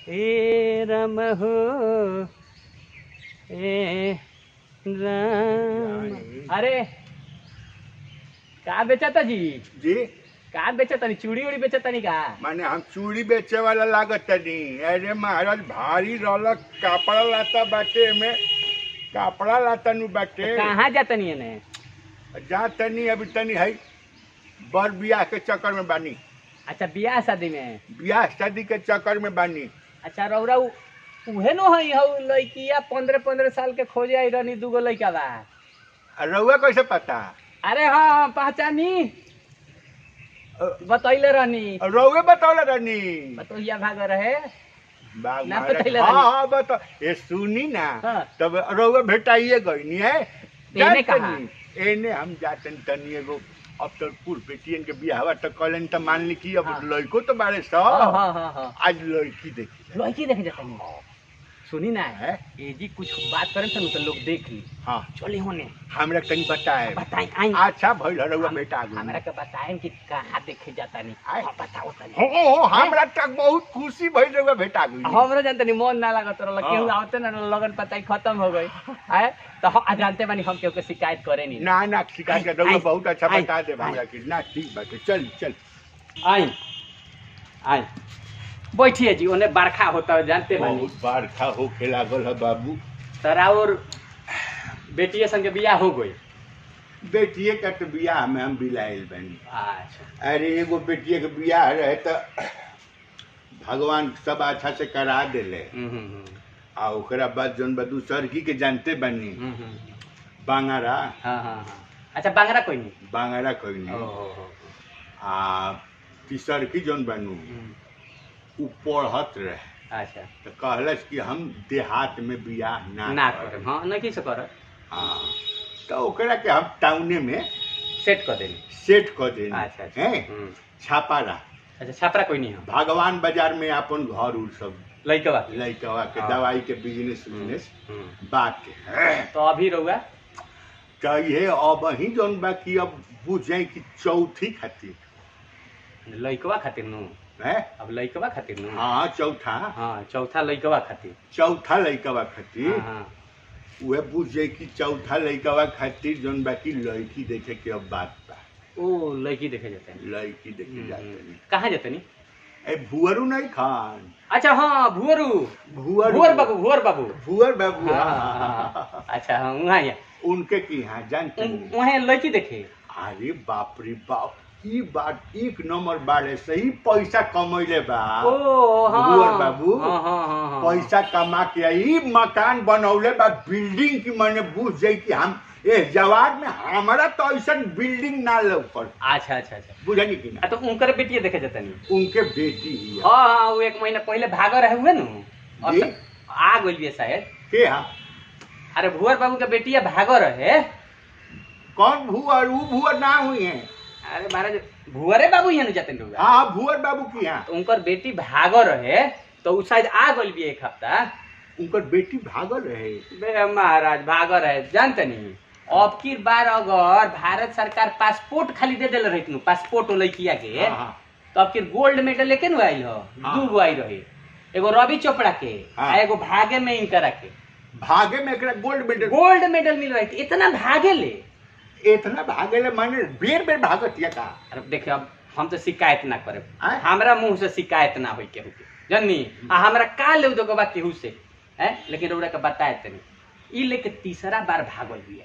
ए राम हो ए राम। अरे का बेचता जी? जी का बेचता? चूड़ी उड़ी बेचता नहीं का? माने हम चूड़ी बेचे वाला लागत तनी। अरे महाराज भारी रौलक कपड़ा लाता बाटे में, कपड़ा लाता नु बाटे। कहाँ जाता नहीं ने? जा तनी अभी तनी है बर बियाह के चक्कर में बानी। अच्छा बियाह शादी में? बियाह शादी के चक्कर में बानी। अच्छा रौरा उहे नो है हौ लड़किया 15-15 साल के खोजे आई रहनी, दूगो लड़का बा। रउआ कैसे पता? अरे हाँ पहचानी, बतैले रहनी। रउए बतौले रहनी। बतौलिया भाग रहे बाग ना महाराज। बतैले हाँ रहनी। हाँ बता ये सुनी ना। हाँ। तब रउआ भेटाइए गई है। एने कहाँ? एने हम जाते तनी एगो अब तो कुल बेटियन के बियाह तो कलन तो मान ली कि अब हाँ। लड़को तो बारे सब। हाँ हाँ हाँ हाँ। आज लड़की देखी लड़की देखे जाता नहीं। सुनी ना है? ये जी कुछ बात करें तो लोग देख ली। हाँ चले होने हमरा कहीं बताए। बताएं आई। अच्छा भइल रउआ बेटा गई। हमरा के बताएं कि कहाँ देखे जाता नहीं। आय। हाँ बताओ तनी। हो हमरा तक बहुत खुशी भइल रउआ बेटा गई। हमरा जानते नहीं मन ना लागत रहल। हाँ। केहू आवते ना लगन पता खत्म हो गई है तो हम जानते बानी हम केहू के शिकायत करे नहीं। ना ना शिकायत के रउआ आय, बहुत अच्छा आय, बता दे हमरा आय। कि ना ठीक बाटे। चल चल आई आई बैठिए जी, उन्हें बरखा होता है जानते बानी। बहुत बरखा होके लागल है बाबू। तरा और बेटिए संगे बियाह हो गई। बेटिए का तो बियाह में हम बिलाइल बनी। अच्छा अरे एगो बेटिए के बियाह रहे तो भगवान सब अच्छा से करा देले। आ ओकरा बाद जौन बा दूसरकी के जानते बनी बांगारा। हाँ हाँ हाँ। अच्छा बांगरा कोई नहीं? बांगारा कोई नहीं। आ तीसरकी जौन बनू उ पढ़त रहे। अच्छा तो कहलस कि हम देहात में बियाह ना करे। हाँ नहीं से कर। हाँ तो ओकरा के हम टाउने में सेट कर देनी। सेट कर देनी। अच्छा अच्छा। हैं छापारा। अच्छा छापरा कोई नहीं है? भगवान बाजार में अपन घर उर सब लइकवा लइकवा के हाँ। दवाई के बिजनेस उजनेस बात है। तो अभी रहुआ तो ये अब ही जौन बा कि अब बुझे कि चौथी खातिर लइकवा खातिर नु है। अब लइकवा खातिर नु। हाँ चौथा। हाँ चौथा लइकवा खातिर। चौथा लइकवा खातिर हाँ हाँ। वह बुझे कि चौथा लइकवा खातिर जौन बा कि लड़की देखे के अब बात बा। ओ लड़की देखे जाते हैं? लड़की देखे जाते नहीं। कहाँ जाते नहीं? ए भुअरू नहीं खान। अच्छा हाँ भुअरू। भुअर भुअर बाबू भुअर बाबू। भुअर बाबू। हाँ, हाँ, हाँ। अच्छा हाँ वहाँ उनके की यहाँ जानते नहीं। वहाँ लड़की देखे। अरे बाप रे बाप ई बात एक नंबर बाड़े सही पैसा कमैले बा। ओ हाँ भुअर बाबू हाँ हाँ हाँ हाँ। पैसा कमा के आई मकान बनौले बा बिल्डिंग की। मैंने बुझ जाई कि हम ए जवाब में हमारा तो ऐसा बिल्डिंग ना लौकल। अच्छा अच्छा अच्छा बुझनी कि ना। तो उनकर बेटिया देखे जाते नहीं? उनके बेटी ही है। हाँ हाँ वो 1 महीना पहले भागा रहे हुए नु जी? आ गई है शायद। के हाँ अरे भुअर बाबू के बेटिया भागो रहे। कौन भुअर? वो भुअर ना हुई है। अरे महाराज भुअरे बाबू यहाँ जाते नहीं? हाँ भुअर बाबू की यहाँ। तो उनकर बेटी भागो रहे तो उ शायद आ गई भी 1 हफ्ता। उनकर बेटी भागल रहे। बे महाराज भागो रहे जानते नहीं। अब की बार अगर भारत सरकार पासपोर्ट खाली दे दिल रही नु पासपोर्ट लड़किया के हाँ। तो अब फिर गोल्ड मेडल लेके नु आइल हो। हाँ। 2 गो आई रहे, एगो रवि चोपड़ा के हाँ। आ एगो भागे में इनकरा के। भागे में एकरा गोल्ड मेडल मिल रही थी। इतना भागे ले इतना भागे ले मैंने बेर बेर भागत या का। अरे देखिए अब हम तो शिकायत ना करे। आय? हमरा मुंह से शिकायत ना होई केहू के जन्नी। आ हमरा का ले दो बात केहू से है, लेकिन रउरा के बताए तनी ई लेके तीसरा बार भागल बिया।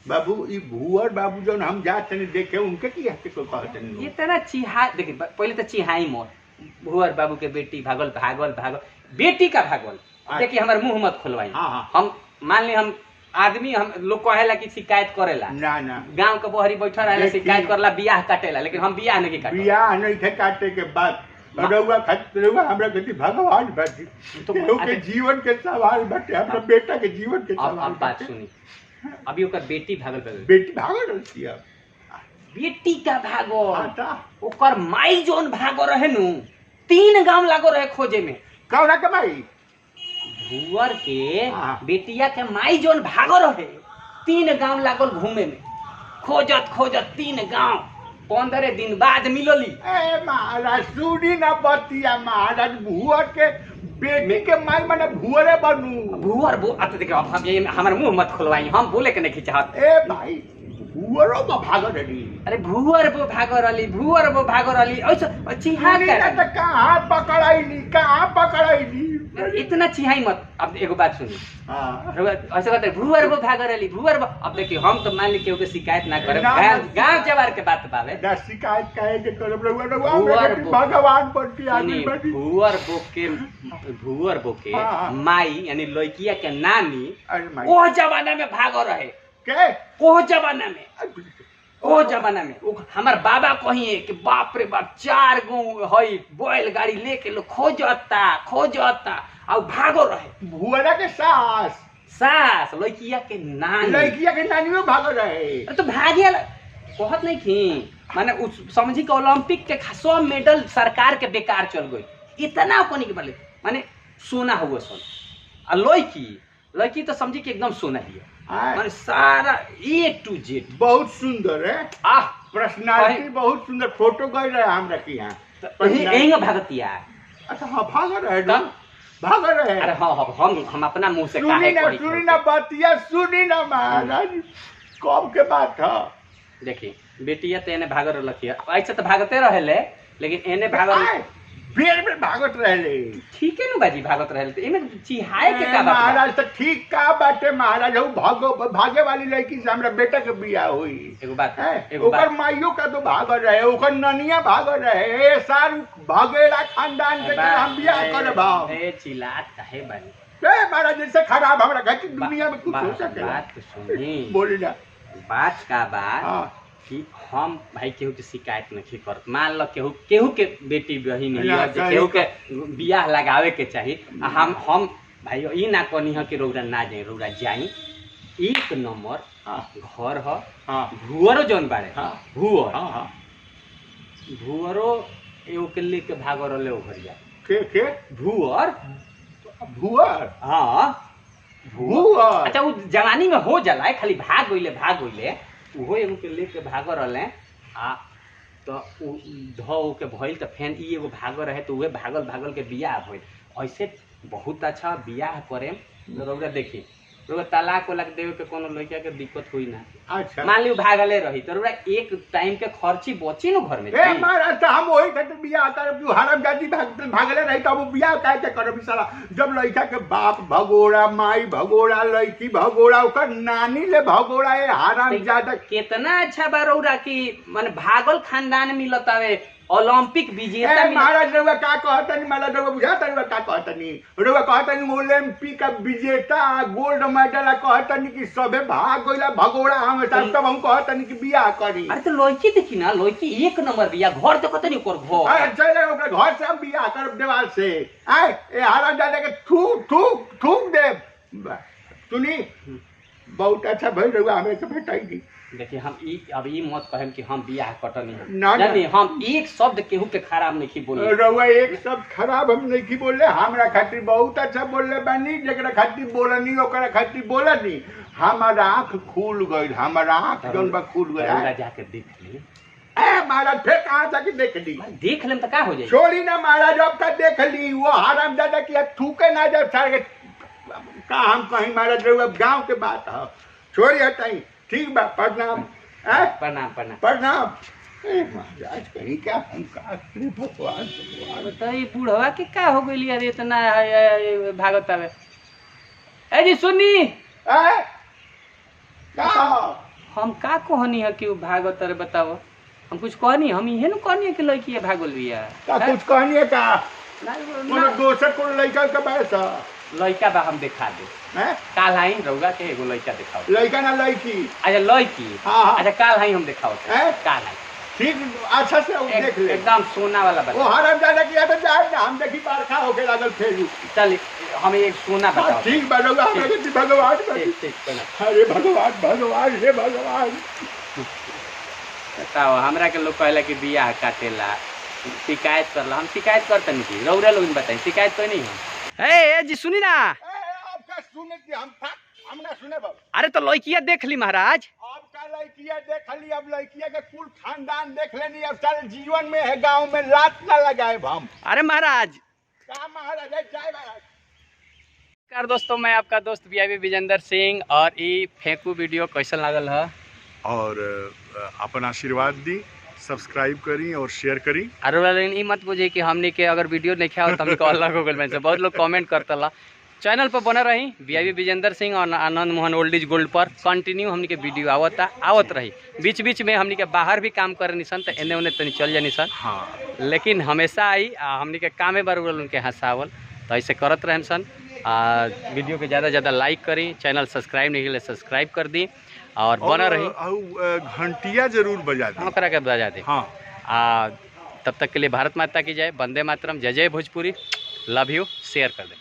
बाबू ई भुअर बाबू जौन हम जात नहीं देखे उनके की हत्या को कहते नहीं। इतना चिहा देखिए पहले तो चिहाई मोर भुअर बाबू के बेटी भागल भागल भागल बेटी का भागल। देखिए हमारे मुंह मत खुलवाई। हाँ, हाँ। हम मान ली हम आदमी हम लोग कहेला कि शिकायत करेला ना ना गांव के बहरी बैठल रहेला देखी। शिकायत करला बियाह काटेला, लेकिन हम बियाह नहीं काटे। बियाह नहीं थे काटे के बाद रउआ खातिर रउआ हमरा कति भगवान बाटी। तो केहू के जीवन के सवाल बाटे हमरा बेटा के जीवन के अब सवाल बात बाटे। सुनी। अभी ओकर बेटी भागल भागल बेटी भागल रहती है। बेटी का भागो आता ओकर माई जोन भागो रहे नु 3 गांव लागो रहे खोजे में। कौना कमाई? भुअर के हाँ। बेटिया के माई जोन भागो रहे 3 गांव लागल घूमे में। खोजत खोजत 3 गांव 15 दिन बाद मिलली। ए महाराज सुनी ना बतिया महाराज भुअर के बेटी के माई माने भुअरे बनू। भूअर बो अत देखियो अब हम ये हमार मुंह मत खोलवाई, हम बोले के नहीं चाहत। ए भाई भुअरो में भागल रही। अरे भूअर बो भागो रली ऐसा चिहा सुनी ना कर तो कहाँ पकड़ाई इतना चिहाई मत। अब एगो बात सुनी, हाँ ऐसे कहते भूअर बो भागो रली भूअर बो। अब देखियो हम तो मान ली केहू के शिकायत ना करे, ना, गांव जवार के बात बावे। ना शिकायत कहे के करब भुअर बो भगवान पर की आदमी सुनी, बनी। भूअर बो के हाँ। माई यानी लड़किया के नानी अरे माई ओह जमाना में भागो रहे। के ओह जमाना में हमार बाबा कहिए कि बाप रे बाप 4 गो हई बैलगाड़ी लेके लोग खोजता और भागो रहे। भुअरा के सास लड़किया के नानी लड़किया के नानियों भागल रहे। अरे तो भागिया कहत नहीं थी माने उस समझी के ओलंपिक के 100 मेडल सरकार के बेकार चल गई। इतना कोनी के बोले माने सोना हुआ सोना। आ लड़की तो समझी कि एकदम सोना ही है माने सारा A to Z बहुत सुंदर है। आह पर्सनालिटी बहुत सुंदर। फोटो गई रहे हमरा के यहाँ। यही भगतिया। अच्छा हाँ भागल रहे। अरे हाँ हम अपना मुंह से काहे करी। सुनी ना बतिया सुनी ना महाराज कब के बात है। देखी बेटिया तो एने भागल रखिया ऐसे तो भागते रहेले लेकिन एने भागल बेर भागत रहे। ठीक है नु बाजी भागत रहे तो एमे चिहाए के का बात महाराज तो ठीक का बाटे महाराज। भागे वाली लड़की से हमरा बेटा के बियाह हुई। एगो बात ओकर माइयो का तो भागल रहे, ओकर ननिया भागल रहे। सार भागेला खानदान के हम बियाह करब। ए चिल्लात काहे बानी ए महाराज जैसे खराब हमरा घर की दुनिया में कुछ हो सके। बात तो सुनी बोली ना बात का बात। हाँ कि हम भाई केहू के शिकायत नहीं करत। मान लो केहू के बेटी बहिन केहू के बियाह लगावे के चाहिए। हम भाई ई ना कहनी है कि रौरा ना जाए, रौरा जाई। 1 नंबर घर ह। भुअरो जौन बाड़े भुअरो एगो के लेके भागो रहे ओ घरिया के भुअर हाँ भुअर। अच्छा वो जवानी में हो जाला खाली भाग गइले उहो एगो के लेके भागो रहले। आ तो धो के भइल तो फेन ई एगो भागो रहे तो उहे भागल के बियाह भइल। ऐसे बहुत अच्छा बियाह करे रौरा देखी रौरा तलाक देवे के कोनो लड़का के दिक्कत हुई ना। अच्छा मान ली भागले रही तो रौरा एक टाइम के खर्ची बची न घर में। ए महाराज तो हम वही खातिर बियाह करब जो हरामजादी भागले रही तो हम बियाह काहे के करब साला। जब लड़का के बाप भगोड़ा माई भगोड़ा लड़की भगोड़ा ओकर नानी ले भगोड़ा ए हरामजादा। कितना अच्छा बा रौरा की माने भागल खानदान मिलत आवे ओलंपिक विजेता। महाराज रउआ का कहतनी मला रउआ बुझाता रउआ का कहतनी। रउआ कहतनी ओलंपिक का विजेता गोल्ड मेडल कहतनी कि सबे भाग गइला भगोड़ा हम सब हम कहतनी कि बियाह करी। अरे तो लड़की देखी ना लड़की 1 नंबर बियाह घर तो कहतनी ओकर घर। अरे चले ओकर घर से हम बियाह करब देवाल से। आए ए हराम जाने के थूक दे। सुनी बहुत अच्छा भइल रउआ हमें के भेटाई। देखिए हम अब ई मत कहम कि हम बियाह कटनी ना जानी हम एक शब्द केहू के खराब नहीं बोले। रउआ एक शब्द खराब हम नहीं बोले। हमरा खातिर बहुत अच्छा बोलले बानी। जेकरा खातिर बोलनी ओकरा खातिर बोलनी। हमारा आँख खुल गई। हमारा आँख जौन बा खुल गया। जाके देख ली। ए महाराज फिर कहाँ जाके देख ली। देख लेम तो का हो जाए। छोड़ी ना महाराज अब का देख ली। वो हरामजादा की थूके ना जाए सारे का हम कहीं महाराज रउआ गाँव के बात है। छोड़ी हटाई ठीक बा। प्रणाम प्रणाम। महाराज कहीं क्या हम का भगवान बताइए बूढ़वा के का हो गई अरे इतना भागत आवे। ए जी सुनी हम का कहनी है कि भागत अरे बताओ हम कुछ कहनी हम इहे न कहनी है कि लड़की भागल बिया का कुछ कहनी है का कोनो दोसर कोनो लड़का के पास लड़का बा हम दिखा दे। काल हाई रउगा के एगो लड़का दिखाओ। लड़का ना लड़की। अच्छा लड़की। हाँ अच्छा काल हाई हम दिखाओ। काल हाई ठीक अच्छा से देख ले एकदम सोना वाला बता। वो हरामजादा की तो जाए ना हम देखी बरखा होके लागल फेर चल हम एक सोना बताओ। ठीक बा रउआ हमरा के भगवान अरे भगवान हे भगवान बताओ हमरा के लोग कहला कि बियाह काटेला शिकायत करला। हम शिकायत करतनी की रउरा लोग बताई शिकायत तो नहीं हम। ए जी सुनी ना आपका सुने कि हम ना सुने बाबू। अरे तो लड़किया देख ली महाराज। आपका लड़किया देख ली। अब लड़किया के कुल खानदान देख लेनी। अब सारे जीवन में है गांव में लात ना लगाए हम। अरे महाराज क्या महाराज है, जय महाराज। नमस्कार दोस्तों, मैं आपका दोस्त वीआईपी विजेंद्र सिंह और ई फेंकू वीडियो कैसन लागल है और अपन आशीर्वाद दी, सब्सक्राइब करी और शेयर करी। और ई मत बुझे कि हमने के अगर वीडियो नहीं खेल तो हमको अलग हो गए से बहुत लोग कमेंट करता। चैनल पर बना रही वीआईपी विजेंद्र सिंह और Anand Mohan old is gold पर कंटिन्यू हमने के वीडियो आवत रही। बीच बीच में हमने के बाहर भी काम करे निसन तो एने ओने तनी चल जानी सन। हाँ, लेकिन हमेशा आई हमने के कामे बार उनके हंसावल तो ऐसे करत रहे सन। वीडियो के ज़्यादा से ज़्यादा लाइक करी, चैनल सब्सक्राइब नहीं किया सब्सक्राइब कर दी और बना रही। घंटिया जरूर बजा दी। हाँ, करा के बजा दी। हाँ, तब तक के लिए भारत माता की जय, वंदे मातरम, जय जय भोजपुरी, लव यू, शेयर कर दें।